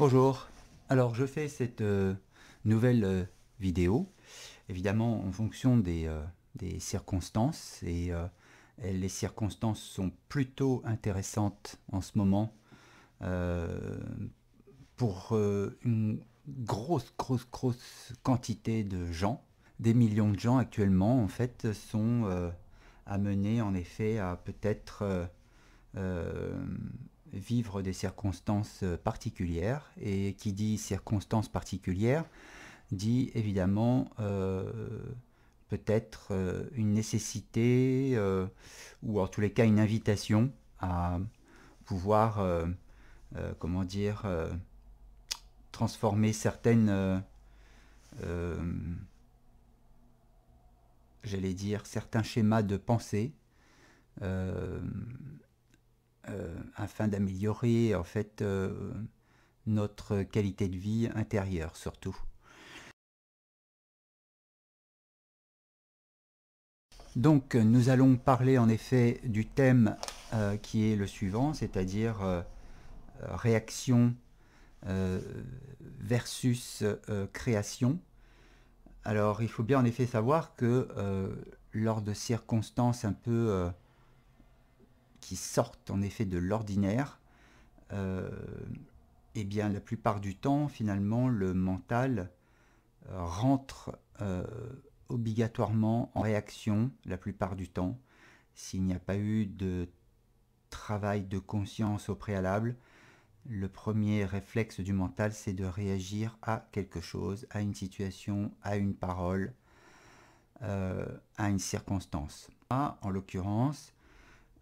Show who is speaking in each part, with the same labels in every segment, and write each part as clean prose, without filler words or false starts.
Speaker 1: Bonjour, alors je fais cette nouvelle vidéo, évidemment en fonction des circonstances, et les circonstances sont plutôt intéressantes en ce moment euh, pour une grosse quantité de gens. Des millions de gens actuellement en fait sont amenés en effet à peut-être euh, vivre des circonstances particulières. Et qui dit circonstances particulières dit évidemment peut-être une nécessité ou en tous les cas une invitation à pouvoir, comment dire, transformer certaines, euh, j'allais dire, certains schémas de pensée euh, afin d'améliorer en fait notre qualité de vie intérieure surtout. Donc nous allons parler en effet du thème qui est le suivant, c'est-à-dire réaction euh, versus création. Alors il faut bien en effet savoir que lors de circonstances un peu qui sortent en effet de l'ordinaire, euh, eh bien la plupart du temps finalement le mental rentre obligatoirement en réaction la plupart du temps s'il n'y a pas eu de travail de conscience au préalable. Le premier réflexe du mental, c'est de réagir à quelque chose, à une situation, à une parole, à une circonstance. Là, en l'occurrence,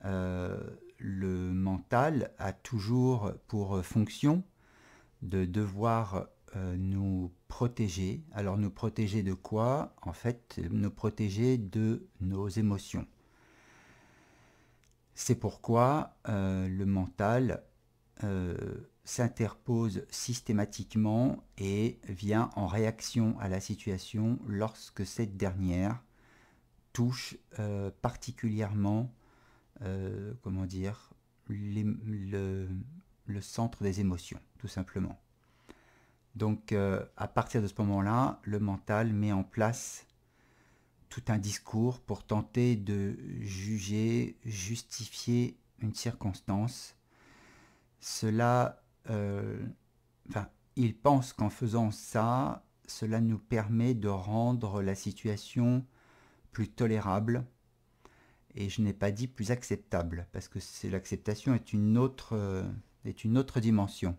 Speaker 1: euh, le mental a toujours pour fonction de devoir nous protéger. Alors nous protéger de quoi? En fait, nous protéger de nos émotions. C'est pourquoi le mental s'interpose systématiquement et vient en réaction à la situation lorsque cette dernière touche particulièrement, comment dire, le centre des émotions, tout simplement. Donc à partir de ce moment-là, le mental met en place tout un discours pour tenter de juger, justifier une circonstance. Cela, enfin, il pense qu'en faisant ça, cela nous permet de rendre la situation plus tolérable. Et je n'ai pas dit plus acceptable, parce que l'acceptation est est une autre dimension.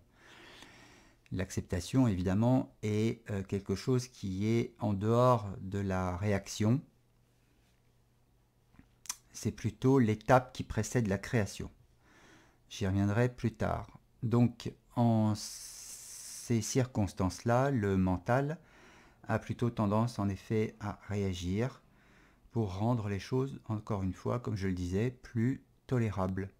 Speaker 1: L'acceptation, évidemment, est quelque chose qui est en dehors de la réaction. C'est plutôt l'étape qui précède la création. J'y reviendrai plus tard. Donc, en ces circonstances-là, le mental a plutôt tendance, en effet, à réagir pour rendre les choses, encore une fois, comme je le disais, plus tolérables.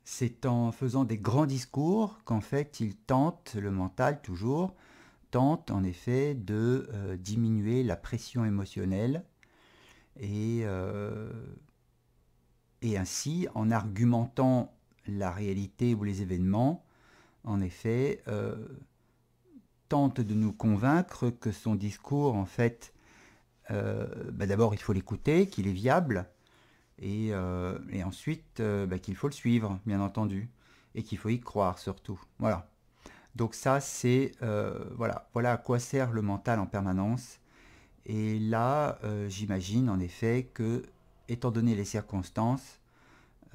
Speaker 1: C'est en faisant des grands discours qu'en fait, il tente, le mental toujours, tente en effet de diminuer la pression émotionnelle et, euh, et ainsi, en argumentant la réalité ou les événements, en effet, tente de nous convaincre que son discours, en fait, d'abord il faut l'écouter, qu'il est viable, et ensuite qu'il faut le suivre, bien entendu, et qu'il faut y croire surtout. Voilà. Donc ça, c'est voilà à quoi sert le mental en permanence. Et là, j'imagine en effet que, étant donné les circonstances,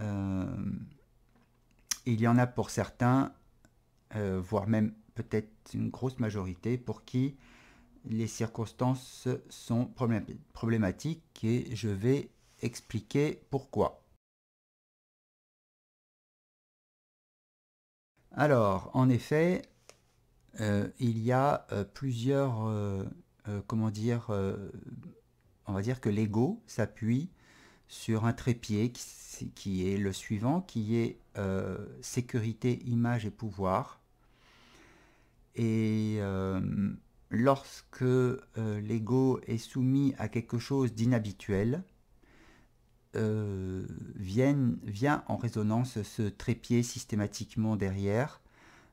Speaker 1: euh, il y en a pour certains, voire même peut-être une grosse majorité, pour qui les circonstances sont problématiques et je vais expliquer pourquoi. Alors, en effet, il y a plusieurs, comment dire, on va dire que l'ego s'appuie sur un trépied qui est le suivant, qui est sécurité, image et pouvoir. Et lorsque l'ego est soumis à quelque chose d'inhabituel, vient en résonance ce trépied systématiquement derrière,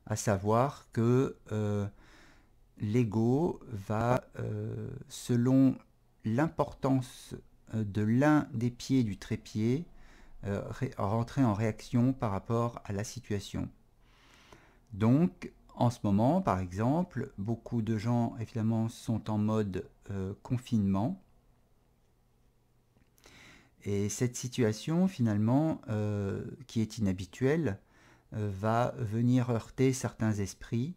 Speaker 1: à savoir que l'ego va, selon l'importance de l'un des pieds du trépied, rentrer en réaction par rapport à la situation. Donc, en ce moment, par exemple, beaucoup de gens, évidemment, sont en mode confinement. Et cette situation, finalement, qui est inhabituelle, va venir heurter certains esprits,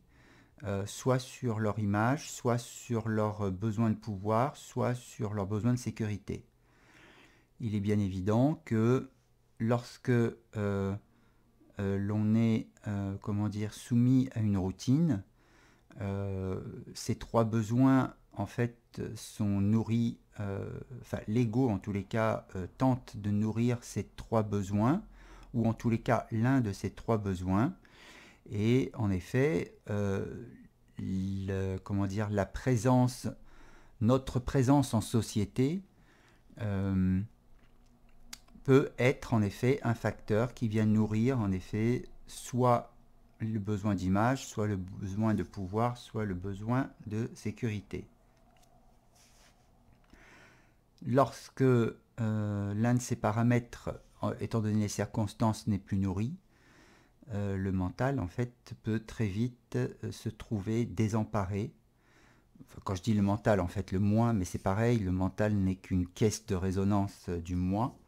Speaker 1: soit sur leur image, soit sur leurs besoins de pouvoir, soit sur leurs besoins de sécurité. Il est bien évident que lorsque l'on est comment dire, soumis à une routine, ces trois besoins en fait sont nourris, enfin l'ego en tous les cas tente de nourrir ces trois besoins, ou en tous les cas l'un de ces trois besoins, et en effet comment dire, la présence, notre présence en société peut être en effet un facteur qui vient nourrir en effet soit le besoin d'image, soit le besoin de pouvoir, soit le besoin de sécurité. Lorsque l'un de ces paramètres, étant donné les circonstances, n'est plus nourri, le mental en fait peut très vite se trouver désemparé. Enfin, quand je dis le mental, en fait le moi, mais c'est pareil, le mental n'est qu'une caisse de résonance du moi.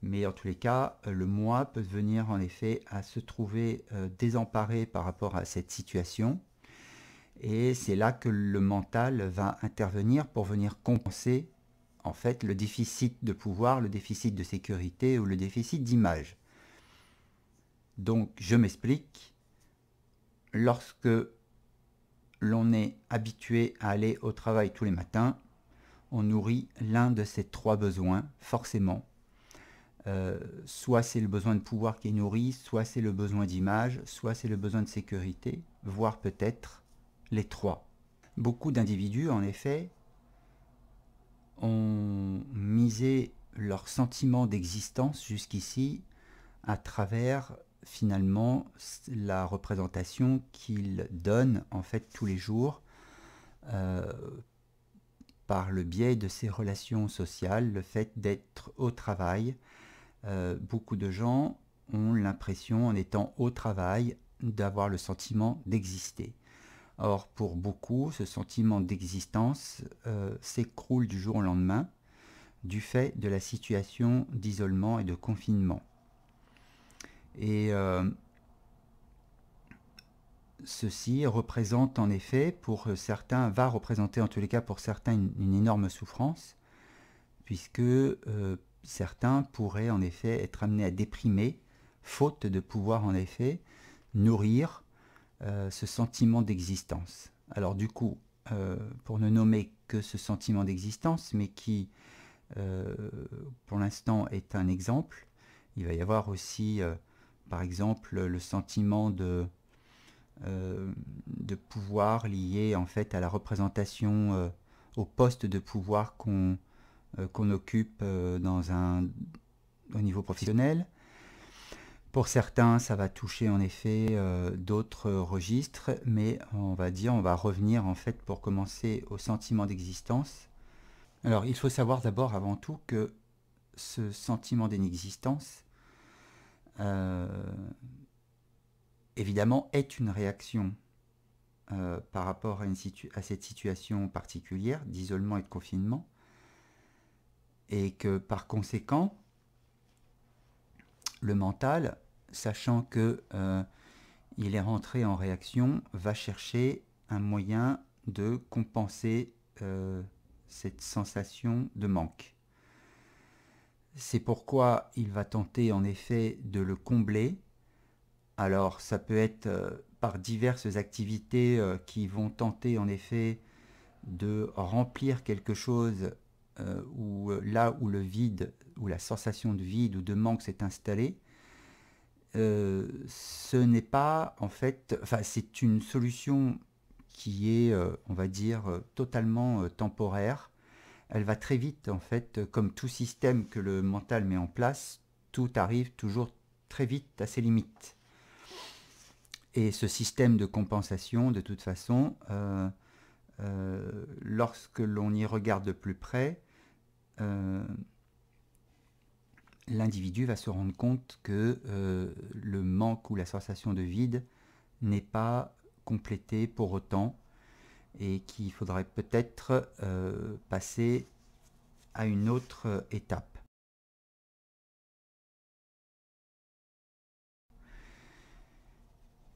Speaker 1: Mais en tous les cas, le moi peut venir en effet à se trouver désemparé par rapport à cette situation. Et c'est là que le mental va intervenir pour venir compenser en fait le déficit de pouvoir, le déficit de sécurité ou le déficit d'image. Donc je m'explique, lorsque l'on est habitué à aller au travail tous les matins, on nourrit l'un de ces trois besoins, forcément. Soit c'est le besoin de pouvoir qui est nourri, soit c'est le besoin d'image, soit c'est le besoin de sécurité, voire peut-être les trois. Beaucoup d'individus, en effet, ont misé leur sentiment d'existence jusqu'ici à travers finalement la représentation qu'ils donnent en fait tous les jours par le biais de ces relations sociales, le fait d'être au travail. Beaucoup de gens ont l'impression, en étant au travail, d'avoir le sentiment d'exister. Or, pour beaucoup, ce sentiment d'existence s'écroule du jour au lendemain du fait de la situation d'isolement et de confinement. Et ceci représente en effet, pour certains, va représenter en tous les cas pour certains une énorme souffrance, puisque certains pourraient en effet être amenés à déprimer, faute de pouvoir en effet nourrir ce sentiment d'existence. Alors du coup, pour ne nommer que ce sentiment d'existence, mais qui pour l'instant est un exemple, il va y avoir aussi par exemple le sentiment de pouvoir lié en fait à la représentation au poste de pouvoir qu'on occupe au niveau professionnel. Pour certains, ça va toucher en effet d'autres registres, mais on va revenir en fait pour commencer au sentiment d'existence. Alors, il faut savoir d'abord, avant tout, que ce sentiment d'inexistence, évidemment, est une réaction par rapport à cette situation particulière d'isolement et de confinement, et que par conséquent, le mental, sachant que il est rentré en réaction, va chercher un moyen de compenser cette sensation de manque. C'est pourquoi il va tenter en effet de le combler. Alors ça peut être par diverses activités qui vont tenter en effet de remplir quelque chose là où le vide, où la sensation de vide ou de manque s'est installée. Ce n'est pas en fait, enfin c'est une solution qui est, on va dire, totalement temporaire. Elle va très vite en fait, comme tout système que le mental met en place, tout arrive toujours très vite à ses limites. Et ce système de compensation, de toute façon, lorsque l'on y regarde de plus près, l'individu va se rendre compte que le manque ou la sensation de vide n'est pas complété pour autant et qu'il faudrait peut-être passer à une autre étape.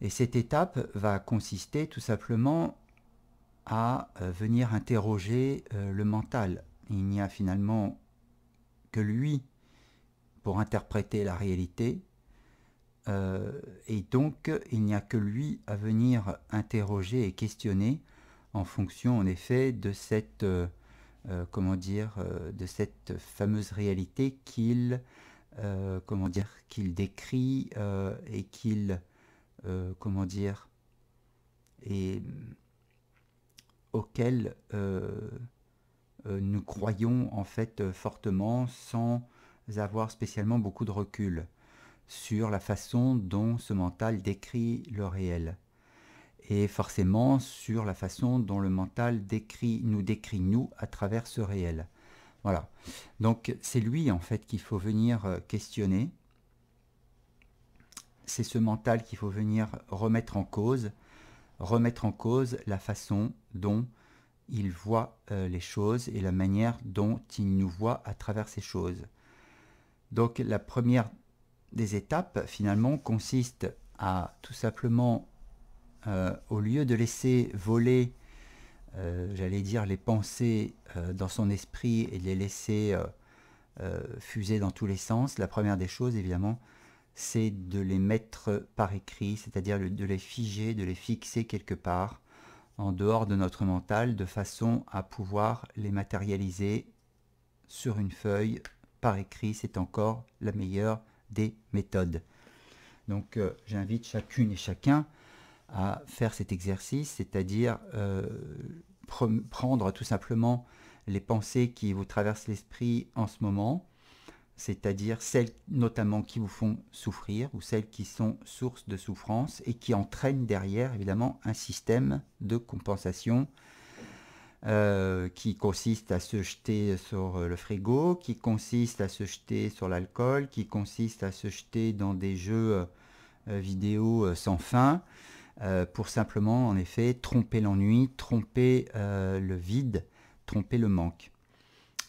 Speaker 1: Et cette étape va consister tout simplement à venir interroger le mental. Il n'y a finalement que lui pour interpréter la réalité, et donc il n'y a que lui à venir interroger et questionner en fonction en effet de cette de cette fameuse réalité qu'il qu'il décrit et qu'il et auquel nous croyons en fait fortement sans avoir spécialement beaucoup de recul sur la façon dont ce mental décrit le réel et forcément sur la façon dont le mental nous décrit nous à travers ce réel. Voilà. Donc c'est lui en fait qu'il faut venir questionner. C'est ce mental qu'il faut venir remettre en cause la façon dont il voit les choses et la manière dont il nous voit à travers ces choses. Donc la première des étapes finalement consiste à tout simplement, au lieu de laisser voler, j'allais dire, les pensées dans son esprit et de les laisser fuser dans tous les sens, la première des choses évidemment c'est de les mettre par écrit, c'est-à-dire de les figer, de les fixer quelque part en dehors de notre mental de façon à pouvoir les matérialiser sur une feuille par écrit. C'est encore la meilleure des méthodes. Donc j'invite chacune et chacun à faire cet exercice, c'est-à-dire prendre tout simplement les pensées qui vous traversent l'esprit en ce moment, c'est-à-dire celles notamment qui vous font souffrir ou celles qui sont source de souffrance et qui entraînent derrière évidemment un système de compensation qui consiste à se jeter sur le frigo, qui consiste à se jeter sur l'alcool, qui consiste à se jeter dans des jeux vidéo sans fin, pour simplement en effet tromper l'ennui, tromper le vide, tromper le manque.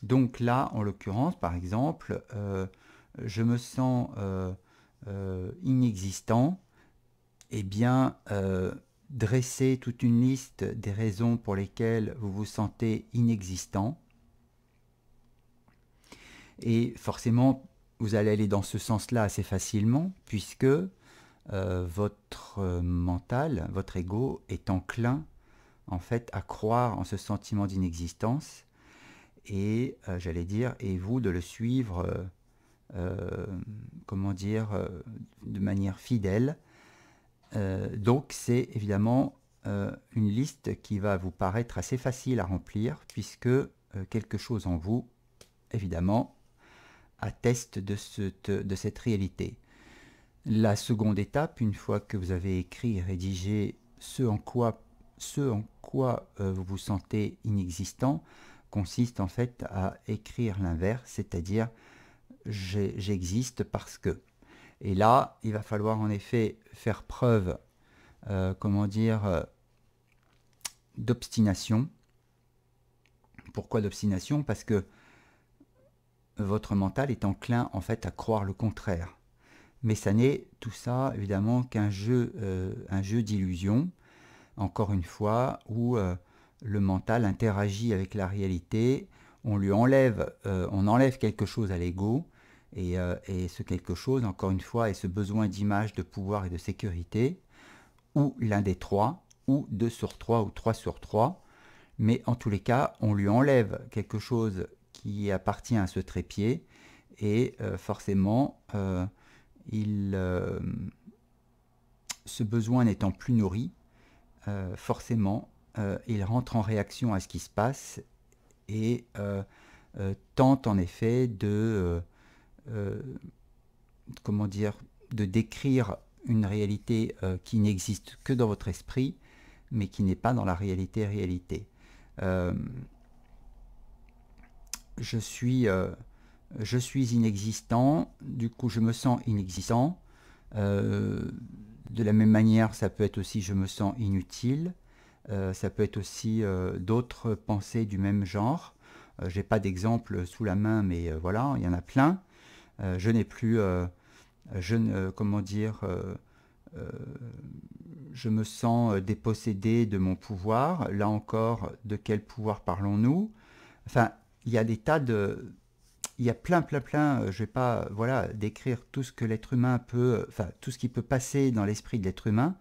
Speaker 1: Donc là, en l'occurrence, par exemple, je me sens inexistant, eh bien, dressez toute une liste des raisons pour lesquelles vous vous sentez inexistant. Et forcément, vous allez aller dans ce sens-là assez facilement, puisque votre mental, votre ego, est enclin, en fait, à croire en ce sentiment d'inexistence, et j'allais dire, et vous de le suivre, de manière fidèle. Donc c'est évidemment une liste qui va vous paraître assez facile à remplir, puisque quelque chose en vous, évidemment, atteste de cette réalité. La seconde étape, une fois que vous avez écrit et rédigé ce en quoi vous vous sentez inexistant, consiste en fait à écrire l'inverse, c'est-à-dire j'existe parce que. Et là, il va falloir en effet faire preuve, d'obstination. Pourquoi d'obstination? Parce que votre mental est enclin en fait à croire le contraire. Mais ça n'est tout ça évidemment qu'un jeu d'illusion, encore une fois, où le mental interagit avec la réalité, on enlève quelque chose à l'ego, et ce quelque chose, encore une fois, est ce besoin d'image, de pouvoir et de sécurité, ou l'un des trois, ou 2 sur 3, ou 3 sur 3, mais en tous les cas, on lui enlève quelque chose qui appartient à ce trépied, et forcément, ce besoin n'étant plus nourri, forcément, il rentre en réaction à ce qui se passe et tente en effet de décrire une réalité qui n'existe que dans votre esprit, mais qui n'est pas dans la réalité. Je suis inexistant, du coup je me sens inexistant. De la même manière, ça peut être aussi je me sens inutile. Ça peut être aussi d'autres pensées du même genre. J'ai pas d'exemple sous la main, mais voilà, il y en a plein. Je n'ai plus, comment dire, je me sens dépossédé de mon pouvoir. Là encore, de quel pouvoir parlons-nous? Enfin, il y a des tas de, il y a plein, je vais pas, voilà, décrire tout ce que l'être humain peut, enfin, tout ce qui peut passer dans l'esprit de l'être humain.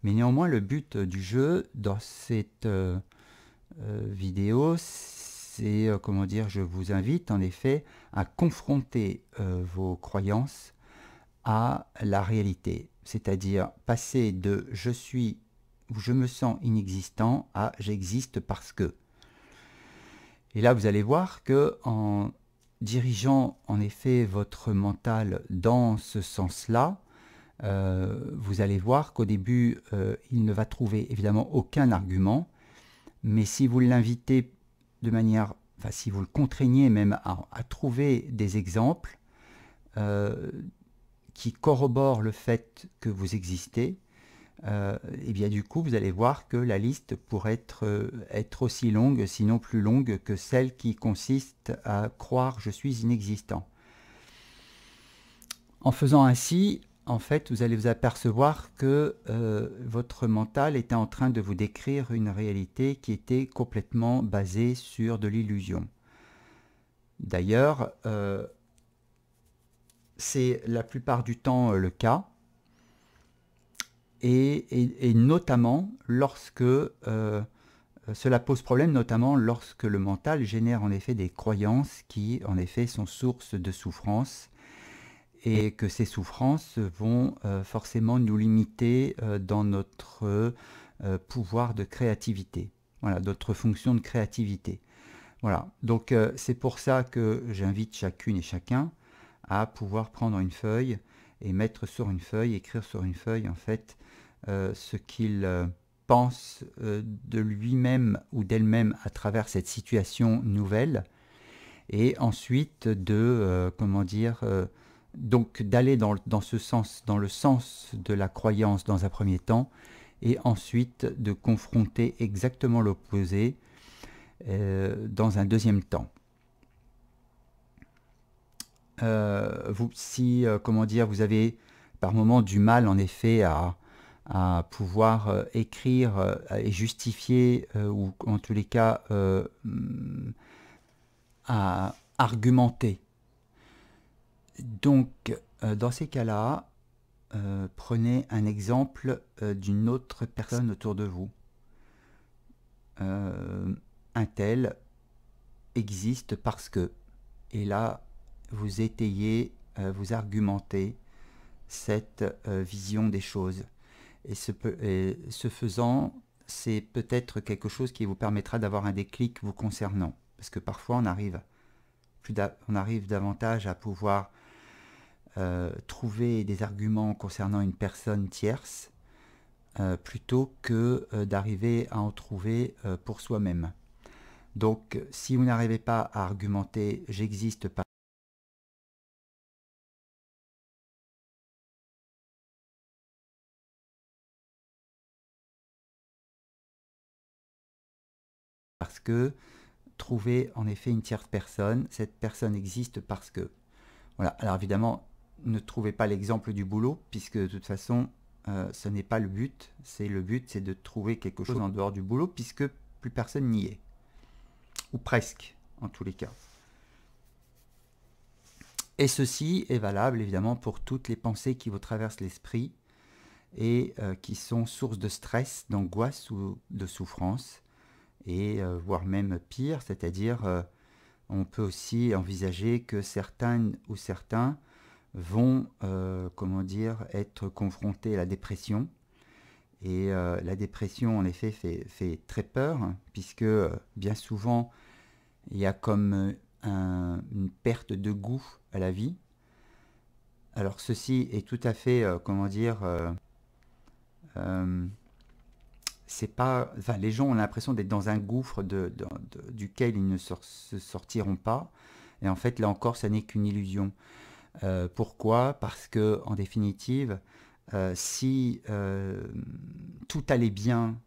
Speaker 1: Mais néanmoins, le but du jeu dans cette vidéo, c'est, comment dire, je vous invite en effet à confronter vos croyances à la réalité. C'est-à-dire passer de je suis ou je me sens inexistant à j'existe parce que. Et là, vous allez voir que en dirigeant en effet votre mental dans ce sens-là, vous allez voir qu'au début, il ne va trouver évidemment aucun argument, mais si vous l'invitez de manière, enfin si vous le contraignez même à trouver des exemples qui corroborent le fait que vous existez, et bien du coup vous allez voir que la liste pourrait être aussi longue, sinon plus longue que celle qui consiste à croire je suis inexistant. En faisant ainsi, en fait, vous allez vous apercevoir que votre mental était en train de vous décrire une réalité qui était complètement basée sur de l'illusion. D'ailleurs, c'est la plupart du temps le cas, et notamment lorsque cela pose problème, notamment lorsque le mental génère en effet des croyances qui, en effet, sont source de souffrance, et que ces souffrances vont forcément nous limiter dans notre pouvoir de créativité, voilà, notre fonction de créativité. Voilà, donc c'est pour ça que j'invite chacune et chacun à pouvoir prendre une feuille et mettre sur une feuille, écrire sur une feuille en fait ce qu'il pense de lui-même ou d'elle-même à travers cette situation nouvelle, et ensuite de, comment dire, donc d'aller dans ce sens, dans le sens de la croyance dans un premier temps, et ensuite de confronter exactement l'opposé dans un deuxième temps. Si, comment dire, vous avez par moments du mal en effet à pouvoir écrire et justifier, ou en tous les cas à argumenter. Donc, dans ces cas-là, prenez un exemple d'une autre personne autour de vous. Un tel existe parce que, et là, vous étayez, vous argumentez cette vision des choses. Et ce faisant, c'est peut-être quelque chose qui vous permettra d'avoir un déclic vous concernant. Parce que parfois, on arrive davantage à pouvoir trouver des arguments concernant une personne tierce plutôt que d'arriver à en trouver pour soi-même. Donc, si vous n'arrivez pas à argumenter « j'existe pas », parce que, trouvez en effet une tierce personne, cette personne existe parce que. Voilà, alors évidemment, ne trouvez pas l'exemple du boulot, puisque de toute façon, ce n'est pas le but. Le but, c'est de trouver quelque chose en dehors du boulot, puisque plus personne n'y est. Ou presque, en tous les cas. Et ceci est valable, évidemment, pour toutes les pensées qui vous traversent l'esprit et qui sont source de stress, d'angoisse ou de souffrance, et voire même pire, c'est-à-dire on peut aussi envisager que certaines ou certains vont, comment dire, être confrontés à la dépression. Et la dépression, en effet, fait très peur, hein, puisque bien souvent, il y a comme une perte de goût à la vie. Alors ceci est tout à fait, comment dire, euh, c'est pas, enfin, les gens ont l'impression d'être dans un gouffre duquel ils ne se sortiront pas. Et en fait, là encore, ça n'est qu'une illusion. Pourquoi? Parce que, en définitive, si tout allait bien,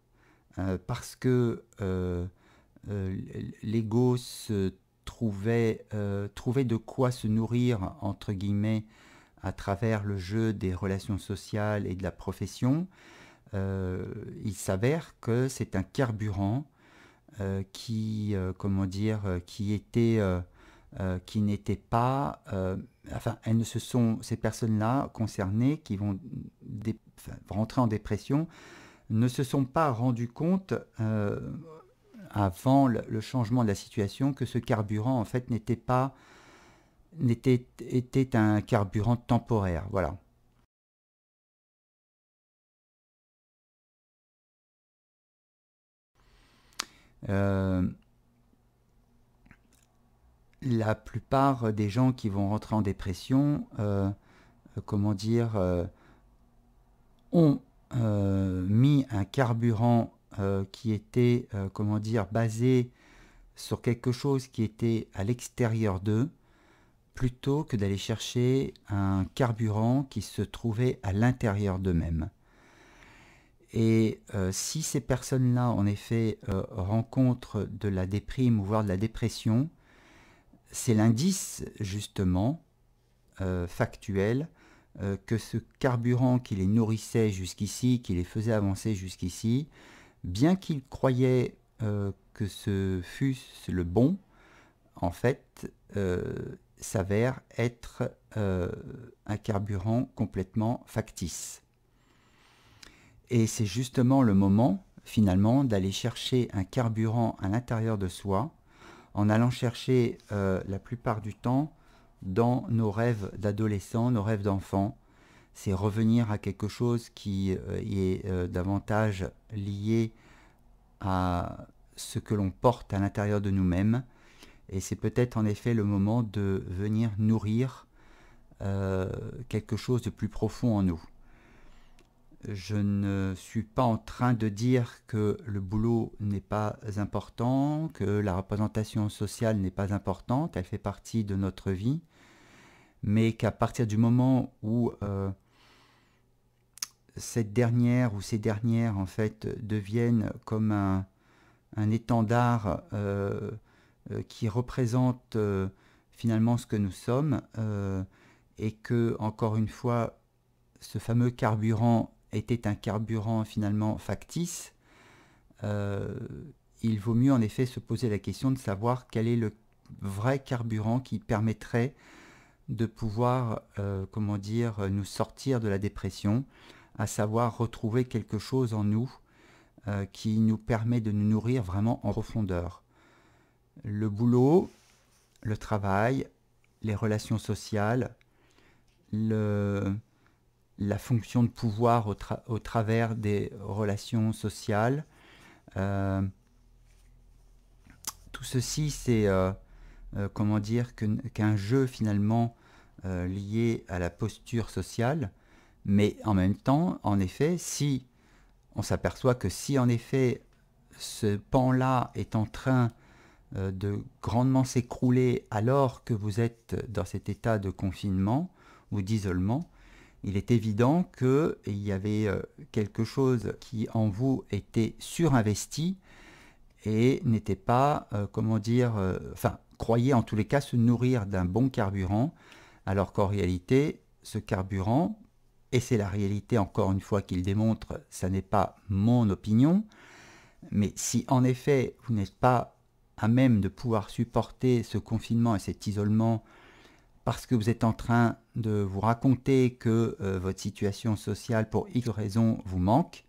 Speaker 1: parce que l'ego trouvait de quoi se nourrir, entre guillemets, à travers le jeu des relations sociales et de la profession, il s'avère que c'est un carburant comment dire, qui n'était pas, enfin, ces personnes-là concernées qui vont enfin, rentrer en dépression ne se sont pas rendues compte avant le changement de la situation que ce carburant en fait était un carburant temporaire. Voilà. Euh, la plupart des gens qui vont rentrer en dépression, comment dire, ont mis un carburant qui était, comment dire, basé sur quelque chose qui était à l'extérieur d'eux, plutôt que d'aller chercher un carburant qui se trouvait à l'intérieur d'eux-mêmes. Et si ces personnes-là, en effet, rencontrent de la déprime ou voire de la dépression, c'est l'indice, justement, factuel, que ce carburant qui les nourrissait jusqu'ici, qui les faisait avancer jusqu'ici, bien qu'ils croyaient que ce fût le bon, en fait, s'avère être un carburant complètement factice. Et c'est justement le moment, finalement, d'aller chercher un carburant à l'intérieur de soi, en allant chercher la plupart du temps dans nos rêves d'adolescents, nos rêves d'enfants. C'est revenir à quelque chose qui est davantage lié à ce que l'on porte à l'intérieur de nous-mêmes. Et c'est peut-être en effet le moment de venir nourrir quelque chose de plus profond en nous. Je ne suis pas en train de dire que le boulot n'est pas important, que la représentation sociale n'est pas importante, elle fait partie de notre vie, mais qu'à partir du moment où cette dernière ou ces dernières en fait deviennent comme un étendard qui représente finalement ce que nous sommes et que encore une fois ce fameux carburant était un carburant finalement factice, il vaut mieux en effet se poser la question de savoir quel est le vrai carburant qui permettrait de pouvoir, comment dire, nous sortir de la dépression, à savoir retrouver quelque chose en nous qui nous permet de nous nourrir vraiment en profondeur. Le boulot, le travail, les relations sociales, la fonction de pouvoir au travers des relations sociales, tout ceci c'est comment dire qu'un jeu finalement lié à la posture sociale, mais en même temps, en effet, si on s'aperçoit que si en effet ce pan-là est en train de grandement s'écrouler alors que vous êtes dans cet état de confinement ou d'isolement, il est évident qu'il y avait quelque chose qui en vous était surinvesti et n'était pas, comment dire, enfin, croyait en tous les cas se nourrir d'un bon carburant, alors qu'en réalité, ce carburant, et c'est la réalité encore une fois qu'il démontre, ça n'est pas mon opinion, mais si en effet vous n'êtes pas à même de pouvoir supporter ce confinement et cet isolement parce que vous êtes en train de vous raconter que votre situation sociale pour X raisons vous manque,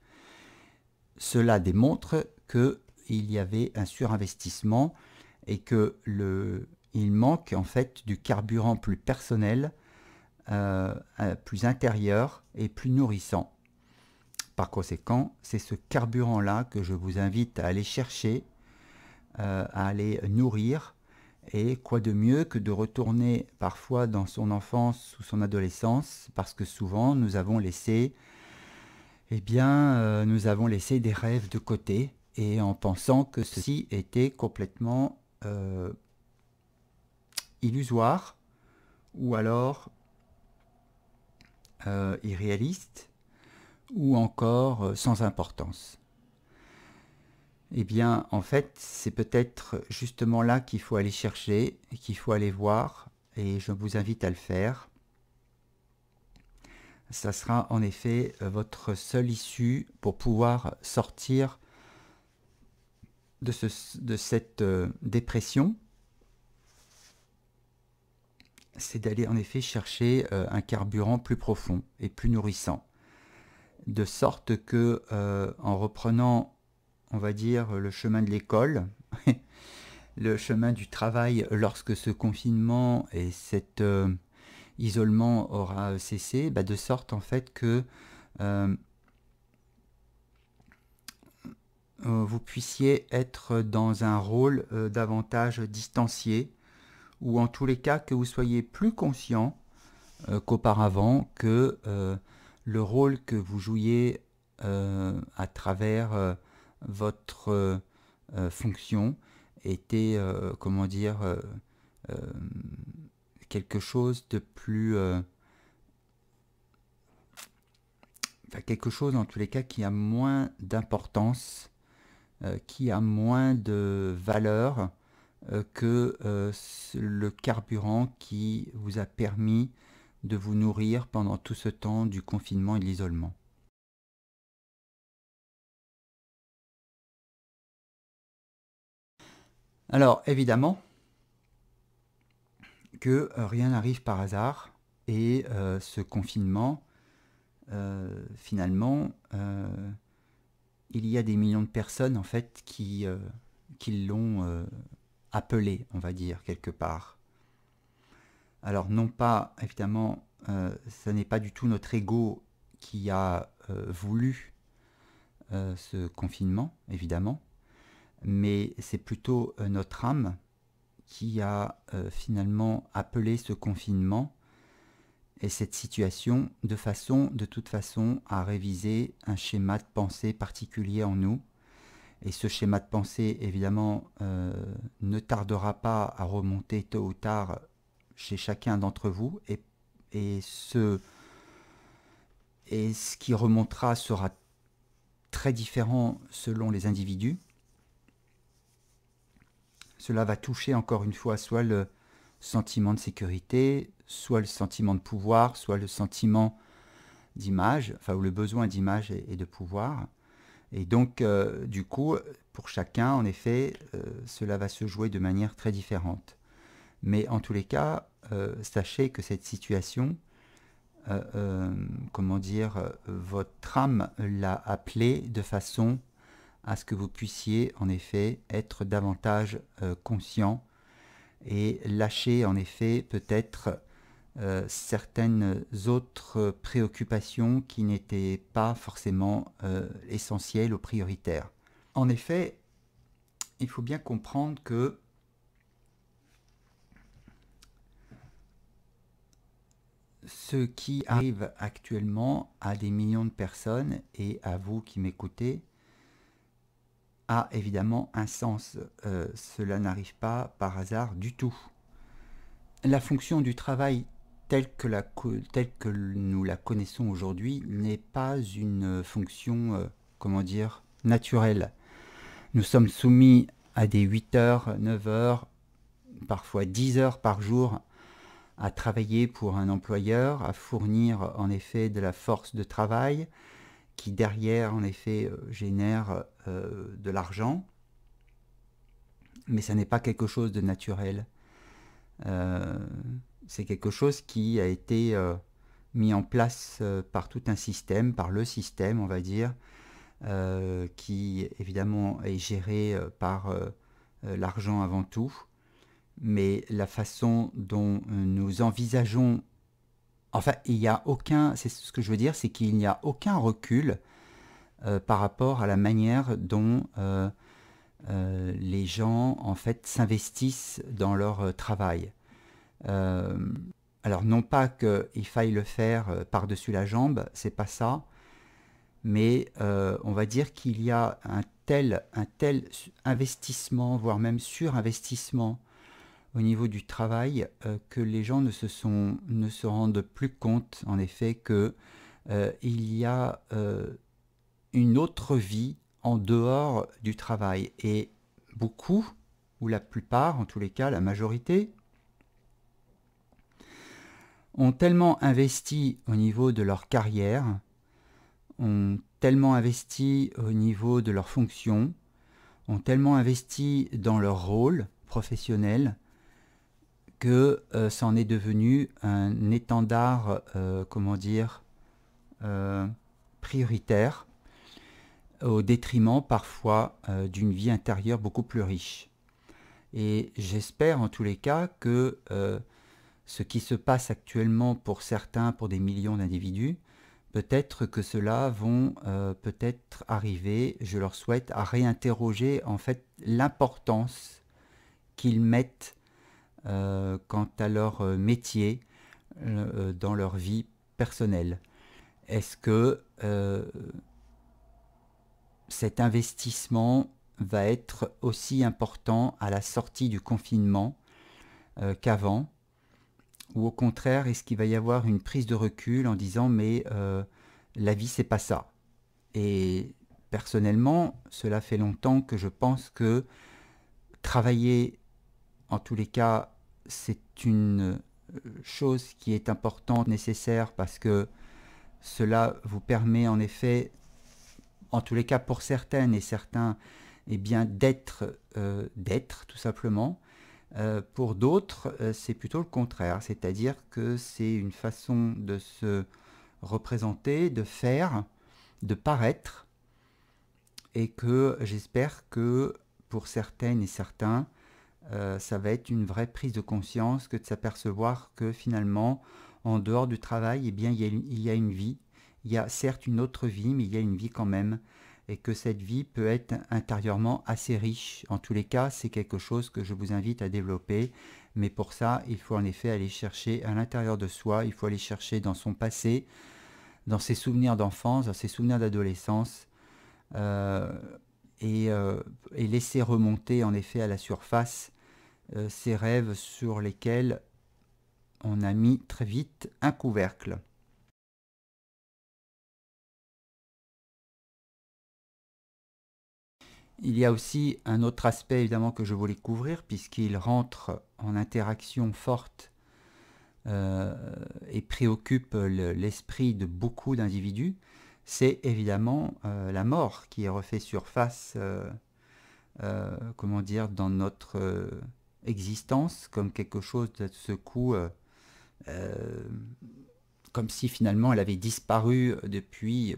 Speaker 1: cela démontre qu'il y avait un surinvestissement et il manque en fait du carburant plus personnel, plus intérieur et plus nourrissant. Par conséquent, c'est ce carburant-là que je vous invite à aller chercher, à aller nourrir Et quoi de mieux que de retourner parfois dans son enfance ou son adolescence, parce que souvent nous avons laissé, nous avons laissé des rêves de côté, et en pensant que ceci était complètement illusoire, ou alors irréaliste, ou encore sans importance. Eh bien, en fait, c'est peut-être justement là qu'il faut aller chercher, qu'il faut aller voir, et je vous invite à le faire. Ça sera en effet votre seule issue pour pouvoir sortir de cette dépression. C'est d'aller en effet chercher un carburant plus profond et plus nourrissant. De sorte que, en reprenant, on va dire, le chemin de l'école, le chemin du travail, lorsque ce confinement et cet isolement aura cessé, de sorte en fait que vous puissiez être dans un rôle davantage distancié, ou en tous les cas que vous soyez plus conscient qu'auparavant que le rôle que vous jouiez à travers votre fonction était, comment dire, quelque chose de plus... quelque chose en tous les cas qui a moins d'importance, qui a moins de valeur que le carburant qui vous a permis de vous nourrir pendant tout ce temps du confinement et de l'isolement. Alors, évidemment que rien n'arrive par hasard, et ce confinement, finalement, il y a des millions de personnes en fait qui l'ont appelé, on va dire, quelque part. Alors non pas, évidemment, ce n'est pas du tout notre ego qui a voulu ce confinement, évidemment, mais c'est plutôt notre âme qui a finalement appelé ce confinement et cette situation de toute façon, à réviser un schéma de pensée particulier en nous. Et ce schéma de pensée, évidemment, ne tardera pas à remonter tôt ou tard chez chacun d'entre vous, et ce qui remontera sera très différent selon les individus. Cela va toucher encore une fois soit le sentiment de sécurité, soit le sentiment de pouvoir, soit le sentiment d'image, ou le besoin d'image et de pouvoir. Et donc, du coup, pour chacun, en effet, cela va se jouer de manière très différente. Mais en tous les cas, sachez que cette situation, comment dire, votre âme l'a appelée de façon à ce que vous puissiez, en effet, être davantage conscient et lâcher, en effet, peut-être certaines autres préoccupations qui n'étaient pas forcément essentielles ou prioritaires. En effet, il faut bien comprendre que ce qui arrive actuellement à des millions de personnes, et à vous qui m'écoutez, a évidemment un sens. Cela n'arrive pas par hasard du tout. La fonction du travail telle que nous la connaissons aujourd'hui n'est pas une fonction, comment dire, naturelle. Nous sommes soumis à des 8 heures, 9 heures, parfois 10 heures par jour à travailler pour un employeur, à fournir en effet de la force de travail qui derrière en effet génère de l'argent. Mais ça n'est pas quelque chose de naturel. C'est quelque chose qui a été mis en place par tout un système, par le système on va dire, qui évidemment est géré par l'argent avant tout, mais la façon dont nous envisageons, enfin il n'y a aucun, c'est ce que je veux dire, c'est qu'il n'y a aucun recul par rapport à la manière dont les gens en fait s'investissent dans leur travail. Euh, alors non pas qu'il faille le faire par-dessus la jambe, c'est pas ça, mais on va dire qu'il y a un tel investissement, voire même surinvestissement au niveau du travail, que les gens ne se rendent plus compte en effet que il y a une autre vie en dehors du travail. Et beaucoup, ou la plupart, en tous les cas, la majorité, ont tellement investi au niveau de leur carrière, ont tellement investi au niveau de leur fonction, ont tellement investi dans leur rôle professionnel que ça en est devenu un étendard, comment dire, prioritaire, au détriment parfois d'une vie intérieure beaucoup plus riche. Et j'espère en tous les cas que ce qui se passe actuellement pour certains, pour des millions d'individus, peut-être que ceux-là vont peut-être arriver, je leur souhaite, à réinterroger en fait l'importance qu'ils mettent quant à leur métier dans leur vie personnelle. Est-ce que cet investissement va être aussi important à la sortie du confinement qu'avant? Ou au contraire, est-ce qu'il va y avoir une prise de recul en disant mais la vie c'est pas ça? Et personnellement, cela fait longtemps que je pense que travailler, en tous les cas, c'est une chose qui est importante, nécessaire, parce que cela vous permet en effet, en tous les cas pour certaines et certains, eh bien d'être tout simplement. Pour d'autres, c'est plutôt le contraire, c'est-à-dire que c'est une façon de se représenter, de faire, de paraître, et que j'espère que pour certaines et certains, ça va être une vraie prise de conscience que de s'apercevoir que finalement, en dehors du travail, eh bien, il y a une vie. Il y a certes une autre vie, mais il y a une vie quand même. Et que cette vie peut être intérieurement assez riche. En tous les cas, c'est quelque chose que je vous invite à développer. Mais pour ça, il faut en effet aller chercher à l'intérieur de soi, il faut aller chercher dans son passé, dans ses souvenirs d'enfance, dans ses souvenirs d'adolescence, euh, et laisser remonter en effet à la surface ces rêves sur lesquels on a mis très vite un couvercle. Il y a aussi un autre aspect évidemment que je voulais couvrir puisqu'il rentre en interaction forte euh, et préoccupe l'esprit de beaucoup d'individus, c'est évidemment la mort qui refait surface, comment dire, dans notre existence comme quelque chose de ce coup, euh, comme si finalement elle avait disparu depuis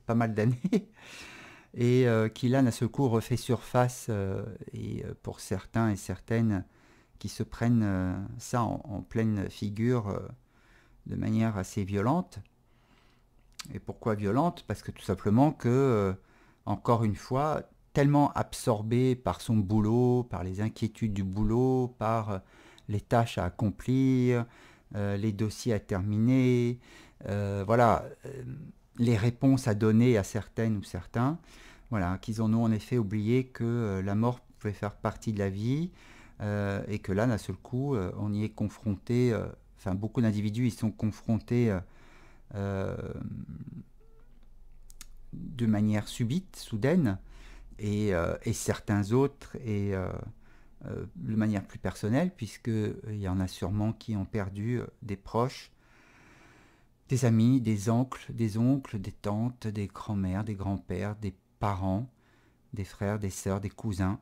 Speaker 1: pas mal d'années. Et qui là d'un seul coup refait surface et pour certains et certaines qui se prennent ça en pleine figure de manière assez violente. Et pourquoi violente? Parce que tout simplement que, encore une fois, tellement absorbé par son boulot, par les inquiétudes du boulot, par les tâches à accomplir, les dossiers à terminer, voilà, les réponses à donner à certaines ou certains, voilà, qu'ils en ont en effet oublié que la mort pouvait faire partie de la vie et que là, d'un seul coup, on y est confronté, enfin beaucoup d'individus y sont confrontés euh, de manière subite, soudaine, et certains autres de manière plus personnelle, puisqu'il y en a sûrement qui ont perdu des proches, des amis, des oncles, des tantes, des grands-mères, des grands-pères, des parents, des frères, des sœurs, des cousins.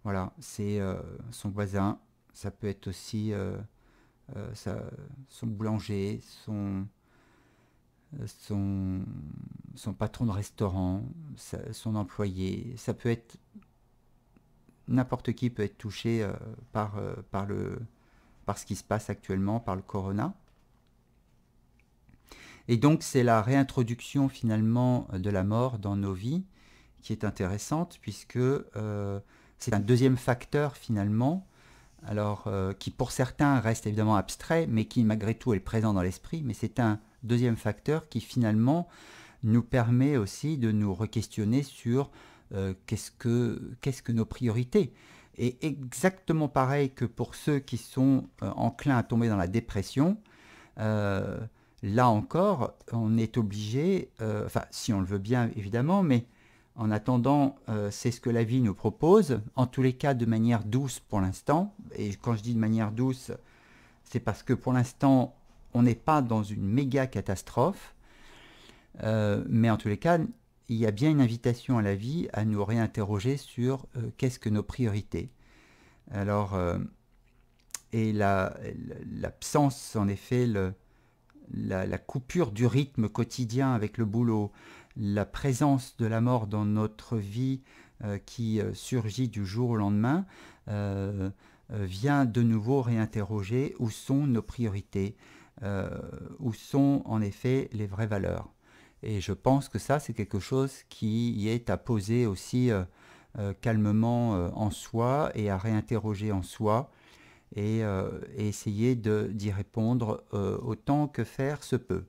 Speaker 1: Voilà, c'est son voisin, ça peut être aussi son boulanger, son, son patron de restaurant, son employé. Ça peut être n'importe qui peut être touché par ce qui se passe actuellement, par le corona. Et donc c'est la réintroduction finalement de la mort dans nos vies qui est intéressante, puisque c'est un deuxième facteur finalement, alors qui pour certains reste évidemment abstrait, mais qui malgré tout est présent dans l'esprit, mais c'est un deuxième facteur qui finalement nous permet aussi de nous re-questionner sur qu'est-ce que nos priorités. Et exactement pareil que pour ceux qui sont enclins à tomber dans la dépression, là encore, on est obligé, enfin si on le veut bien évidemment, mais en attendant, c'est ce que la vie nous propose, en tous les cas de manière douce pour l'instant. Et quand je dis de manière douce, c'est parce que pour l'instant, on n'est pas dans une méga catastrophe, mais en tous les cas, il y a bien une invitation à la vie à nous réinterroger sur qu'est-ce que nos priorités. Alors, et l'absence, en effet, la coupure du rythme quotidien avec le boulot, la présence de la mort dans notre vie qui surgit du jour au lendemain, vient de nouveau réinterroger où sont nos priorités, où sont en effet les vraies valeurs. Et je pense que ça, c'est quelque chose qui est à poser aussi calmement en soi et à réinterroger en soi et essayer d'y répondre autant que faire se peut.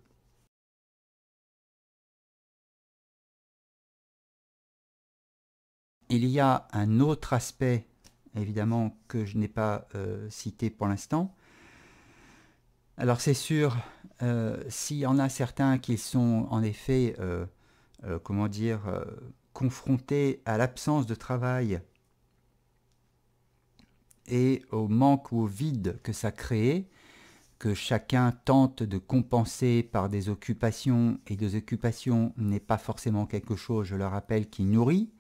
Speaker 1: Il y a un autre aspect, évidemment, que je n'ai pas cité pour l'instant. Alors c'est sûr, s'il y en a certains qui sont en effet, comment dire, confrontés à l'absence de travail et au manque ou au vide que ça crée, que chacun tente de compenser par des occupations, et des occupations n'est pas forcément quelque chose, je le rappelle, qui nourrit,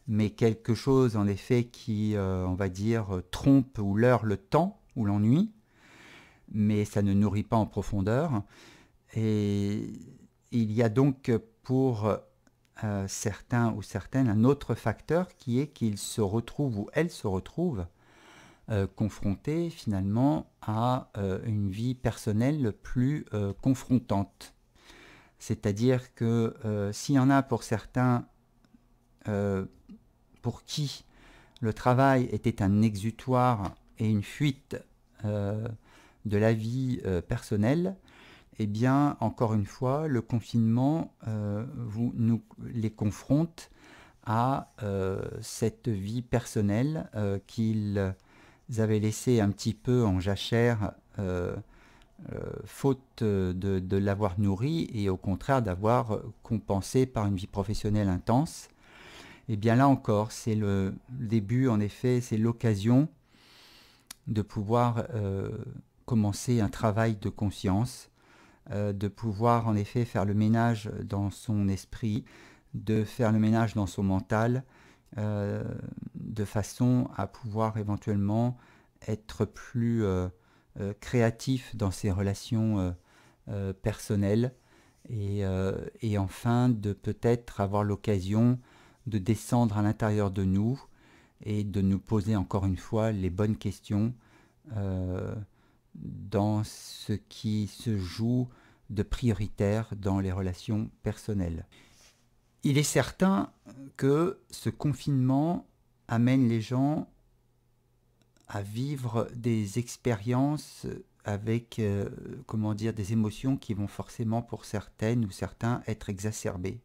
Speaker 1: mais quelque chose en effet qui, on va dire, trompe ou leurre le temps ou l'ennui, mais ça ne nourrit pas en profondeur. Et il y a donc pour certains ou certaines un autre facteur qui est qu'ils se retrouvent ou elles se retrouvent confrontés finalement à une vie personnelle plus confrontante. C'est-à-dire que s'il y en a pour certains pour qui le travail était un exutoire et une fuite de la vie personnelle, eh bien, encore une fois, le confinement nous les confronte à cette vie personnelle qu'ils avaient laissée un petit peu en jachère faute de l'avoir nourrie et au contraire d'avoir compensé par une vie professionnelle intense. Et bien là encore, c'est le début, en effet, c'est l'occasion de pouvoir commencer un travail de conscience, de pouvoir en effet faire le ménage dans son esprit, de faire le ménage dans son mental, de façon à pouvoir éventuellement être plus créatif dans ses relations personnelles et enfin de peut-être avoir l'occasion de descendre à l'intérieur de nous et de nous poser encore une fois les bonnes questions dans ce qui se joue de prioritaire dans les relations personnelles. Il est certain que ce confinement amène les gens à vivre des expériences avec comment dire, des émotions qui vont forcément pour certaines ou certains être exacerbées.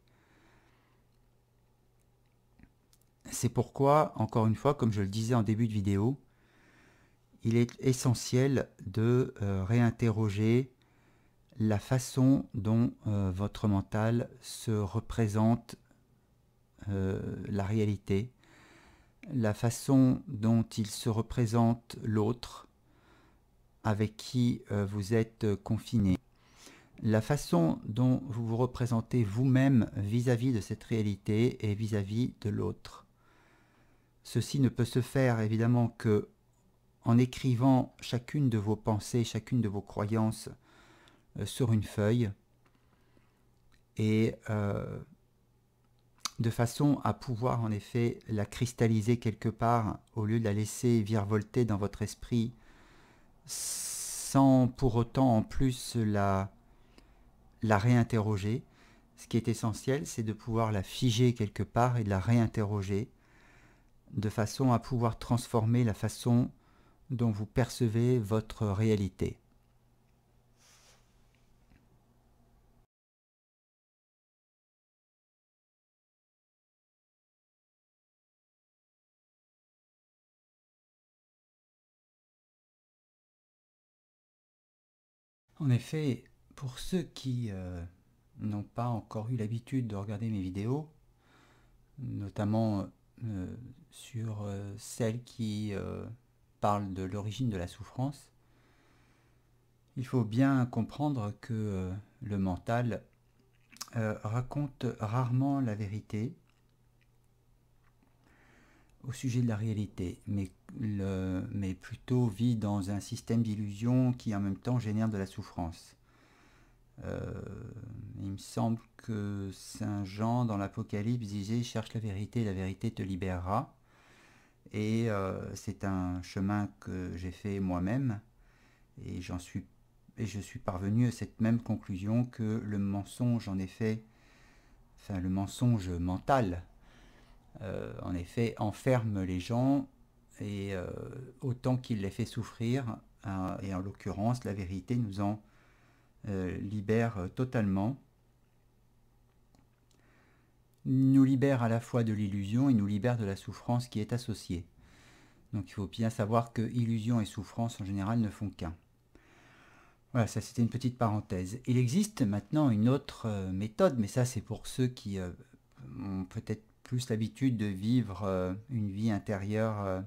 Speaker 1: C'est pourquoi, encore une fois, comme je le disais en début de vidéo, il est essentiel de réinterroger la façon dont votre mental se représente la réalité, la façon dont il se représente l'autre avec qui vous êtes confiné, la façon dont vous vous représentez vous-même vis-à-vis de cette réalité et vis-à-vis de l'autre. Ceci ne peut se faire évidemment que en écrivant chacune de vos pensées, chacune de vos croyances sur une feuille et de façon à pouvoir en effet la cristalliser quelque part au lieu de la laisser virevolter dans votre esprit sans pour autant en plus la réinterroger. Ce qui est essentiel, c'est de pouvoir la figer quelque part et de la réinterroger, de façon à pouvoir transformer la façon dont vous percevez votre réalité. En effet, pour ceux qui n'ont pas encore eu l'habitude de regarder mes vidéos, notamment sur celles qui parlent de l'origine de la souffrance, il faut bien comprendre que le mental raconte rarement la vérité au sujet de la réalité, mais plutôt vit dans un système d'illusions qui en même temps génère de la souffrance. Il me semble que Saint Jean dans l'Apocalypse disait cherche la vérité te libérera. Et c'est un chemin que j'ai fait moi-même et je suis parvenu à cette même conclusion que le mensonge en effet, enfin le mensonge mental, en effet enferme les gens et autant qu'il les fait souffrir, et en l'occurrence la vérité nous en libère totalement, nous libère à la fois de l'illusion et nous libère de la souffrance qui est associée. Donc il faut bien savoir que illusion et souffrance en général ne font qu'un. Voilà, ça c'était une petite parenthèse. Il existe maintenant une autre méthode, mais ça c'est pour ceux qui ont peut-être plus l'habitude de vivre une vie intérieure,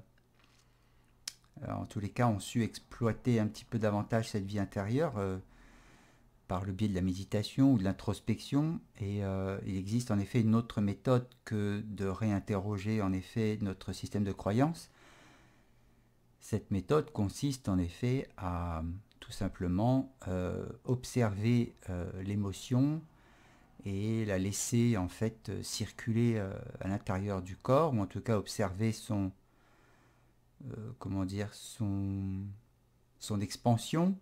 Speaker 1: en tous les cas ont su exploiter un petit peu davantage cette vie intérieure par le biais de la méditation ou de l'introspection. Et il existe en effet une autre méthode que de réinterroger en effet notre système de croyance. Cette méthode consiste en effet à tout simplement observer l'émotion et la laisser en fait circuler à l'intérieur du corps, ou en tout cas observer son comment dire son expansion,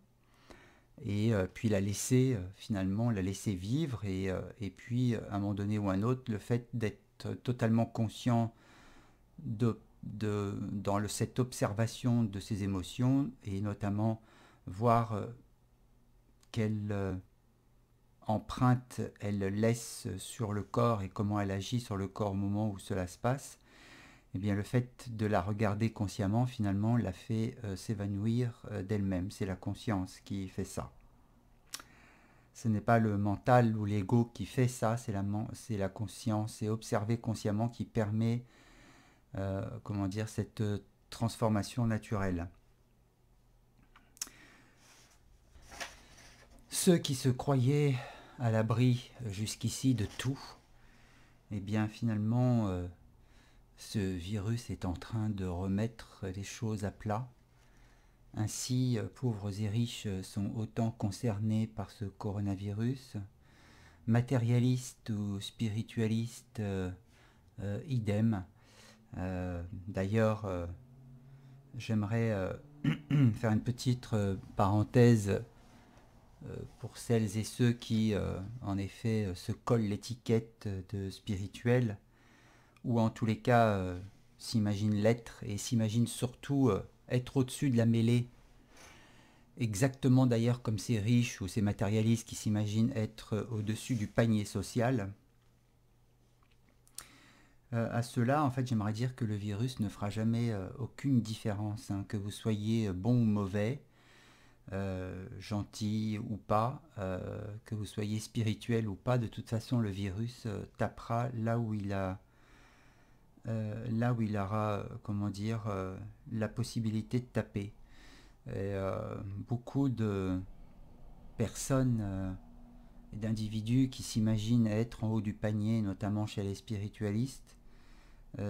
Speaker 1: et puis la laisser finalement la laisser vivre, et puis à un moment donné ou à un autre, le fait d'être totalement conscient dans cette observation de ces émotions, et notamment voir quelle empreinte elle laisse sur le corps et comment elle agit sur le corps au moment où cela se passe, et bien le fait de la regarder consciemment finalement la fait s'évanouir d'elle-même. C'est la conscience qui fait ça. Ce n'est pas le mental ou l'ego qui fait ça, c'est la conscience. Et observer consciemment qui permet comment dire, cette transformation naturelle. Ceux qui se croyaient à l'abri jusqu'ici de tout, eh bien finalement ce virus est en train de remettre les choses à plat. Ainsi, pauvres et riches sont autant concernés par ce coronavirus. Matérialistes ou spiritualistes, idem. D'ailleurs, j'aimerais faire une petite parenthèse pour celles et ceux qui, en effet, se collent l'étiquette de spirituel, ou en tous les cas s'imaginent l'être, et s'imaginent surtout être au-dessus de la mêlée, exactement d'ailleurs comme ces riches ou ces matérialistes qui s'imaginent être au-dessus du panier social. À cela, en fait, j'aimerais dire que le virus ne fera jamais aucune différence, hein, que vous soyez bon ou mauvais, gentil ou pas, que vous soyez spirituel ou pas. De toute façon, le virus tapera là où il aura, comment dire, la possibilité de taper. Et beaucoup de personnes et d'individus qui s'imaginent être en haut du panier, notamment chez les spiritualistes,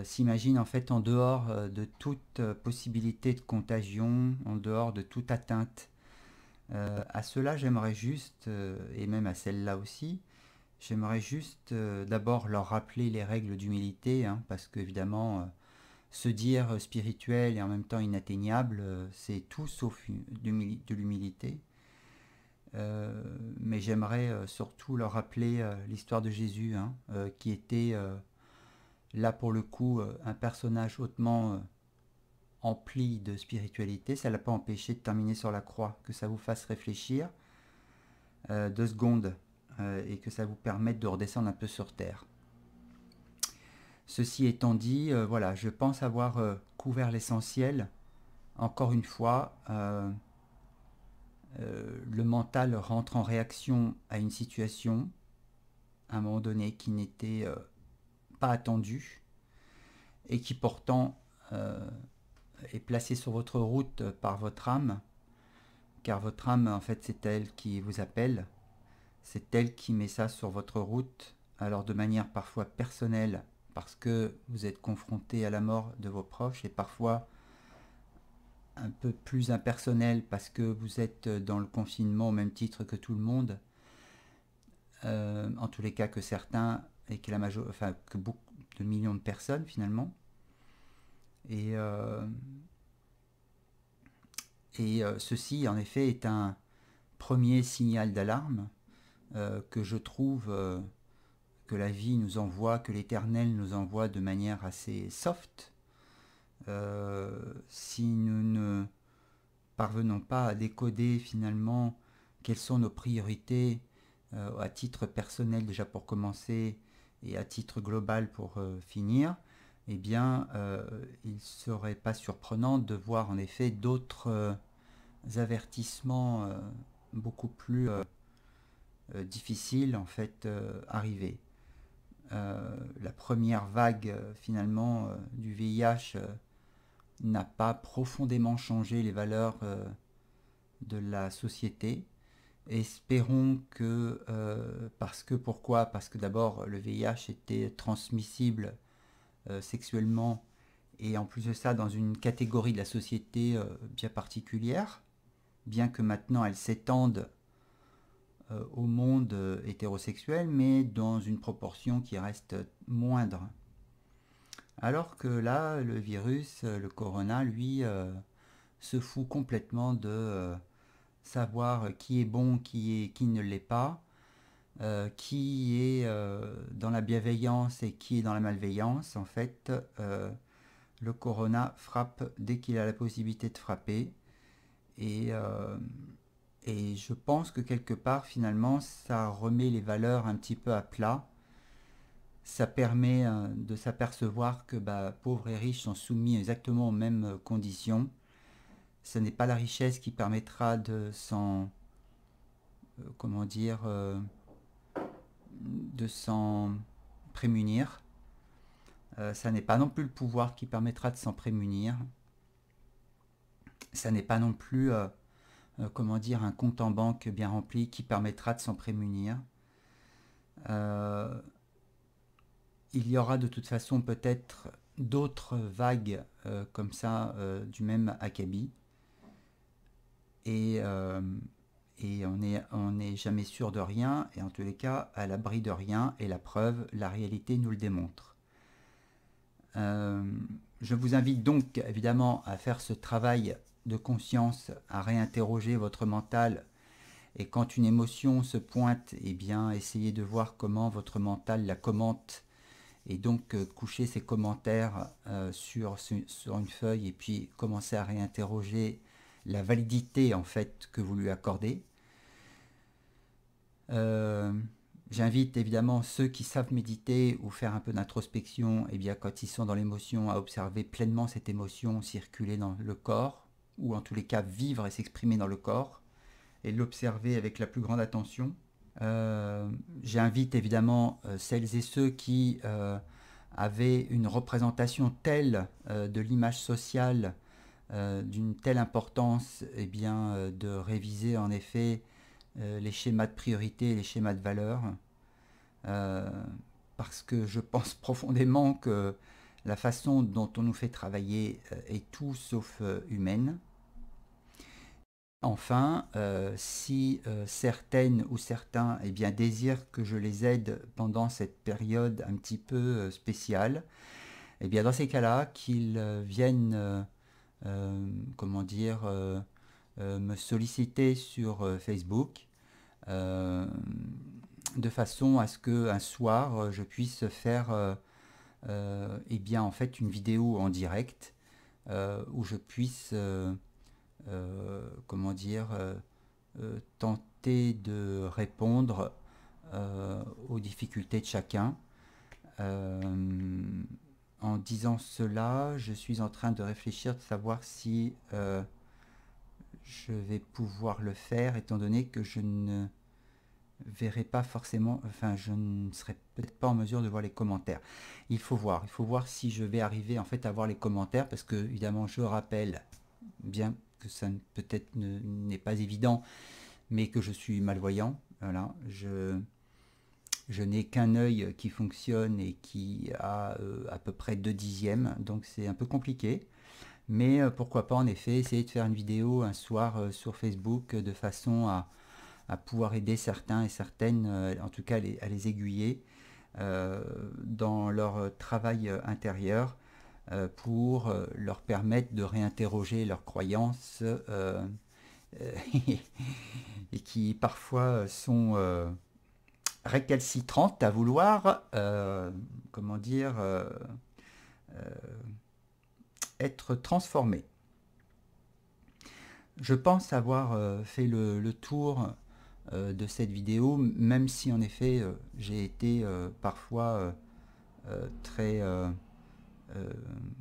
Speaker 1: s'imaginent en fait en dehors de toute possibilité de contagion, en dehors de toute atteinte. À cela, j'aimerais juste, et même à celle-là aussi, j'aimerais juste d'abord leur rappeler les règles d'humilité, hein, parce qu'évidemment, se dire spirituel et en même temps inatteignable, c'est tout sauf de l'humilité. Mais j'aimerais surtout leur rappeler l'histoire de Jésus, hein, qui était là pour le coup un personnage hautement empli de spiritualité. Ça ne l'a pas empêché de terminer sur la croix. Que ça vous fasse réfléchir 2 secondes et que ça vous permette de redescendre un peu sur terre. Ceci étant dit, voilà, je pense avoir couvert l'essentiel. Encore une fois, le mental rentre en réaction à une situation, à un moment donné, qui n'était pas attendue et qui pourtant est placée sur votre route par votre âme, car votre âme, en fait, c'est elle qui vous appelle, c'est elle qui met ça sur votre route, alors de manière parfois personnelle, parce que vous êtes confronté à la mort de vos proches, et parfois un peu plus impersonnel parce que vous êtes dans le confinement au même titre que tout le monde, en tous les cas que certains, et que enfin que beaucoup de millions de personnes finalement. Et ceci en effet est un premier signal d'alarme que je trouve que la vie nous envoie, que l'Éternel nous envoie de manière assez soft. Si nous ne parvenons pas à décoder finalement quelles sont nos priorités à titre personnel déjà pour commencer et à titre global pour finir, eh bien il ne serait pas surprenant de voir en effet d'autres avertissements beaucoup plus difficiles en fait arriver. La première vague finalement du VIH n'a pas profondément changé les valeurs de la société. Espérons que, pourquoi? Parce que d'abord le VIH était transmissible sexuellement et en plus de ça dans une catégorie de la société bien particulière, bien que maintenant elle s'étende au monde hétérosexuel, mais dans une proportion qui reste moindre. Alors que là, le virus, le corona, lui, se fout complètement de savoir qui est bon, qui ne l'est pas, qui est dans la bienveillance et qui est dans la malveillance. En fait, le corona frappe dès qu'il a la possibilité de frapper. Et je pense que quelque part, finalement, ça remet les valeurs un petit peu à plat. Ça permet de s'apercevoir que pauvres et riches sont soumis exactement aux mêmes conditions. Ce n'est pas la richesse qui permettra de s'en de s'en prémunir. Ça n'est pas non plus le pouvoir qui permettra de s'en prémunir. Ça n'est pas non plus un compte en banque bien rempli qui permettra de s'en prémunir. Il y aura de toute façon peut-être d'autres vagues comme ça du même acabit. Et on n'est jamais sûr de rien, et en tous les cas à l'abri de rien, et la preuve, la réalité nous le démontre. Je vous invite donc évidemment à faire ce travail de conscience, à réinterroger votre mental, et quand une émotion se pointe, eh bien essayez de voir comment votre mental la commente, et donc coucher ces commentaires sur une feuille, et puis commencer à réinterroger la validité en fait que vous lui accordez. J'invite évidemment ceux qui savent méditer ou faire un peu d'introspection, et bien quand ils sont dans l'émotion, à observer pleinement cette émotion circuler dans le corps, ou en tous les cas vivre et s'exprimer dans le corps, et l'observer avec la plus grande attention. J'invite évidemment celles et ceux qui avaient une représentation telle de l'image sociale d'une telle importance, eh bien, de réviser en effet les schémas de priorité et les schémas de valeur, parce que je pense profondément que la façon dont on nous fait travailler est tout sauf humaine. Enfin, si certaines ou certains eh bien, désirent que je les aide pendant cette période un petit peu spéciale, eh bien, dans ces cas-là, qu'ils viennent me solliciter sur Facebook. de façon à ce qu'un soir, je puisse faire eh bien, en fait, une vidéo en direct où je puisse, comment dire, tenter de répondre aux difficultés de chacun. En disant cela, je suis en train de réfléchir, de savoir si je vais pouvoir le faire, étant donné que je ne verrai pas forcément, enfin je ne serai peut-être pas en mesure de voir les commentaires. Il faut voir si je vais arriver en fait à voir les commentaires, parce que évidemment je rappelle, bien que ça peut-être n'est pas évident, mais que je suis malvoyant. Voilà, je n'ai qu'un œil qui fonctionne et qui a à peu près 2/10, donc c'est un peu compliqué. Mais pourquoi pas en effet essayer de faire une vidéo un soir sur Facebook de façon à pouvoir aider certains et certaines, en tout cas à les aiguiller dans leur travail intérieur pour leur permettre de réinterroger leurs croyances et qui parfois sont récalcitrantes à vouloir, comment dire, être transformées. Je pense avoir fait le tour de cette vidéo, même si en effet j'ai été parfois très,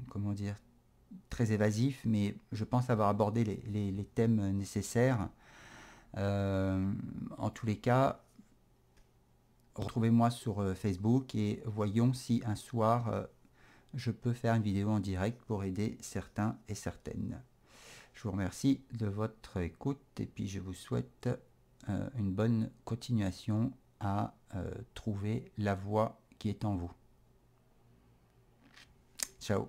Speaker 1: comment dire, très évasif, mais je pense avoir abordé les thèmes nécessaires. En tous les cas, retrouvez-moi sur Facebook et voyons si un soir je peux faire une vidéo en direct pour aider certains et certaines. Je vous remercie de votre écoute et puis je vous souhaite une bonne continuation à trouver la voie qui est en vous. Ciao.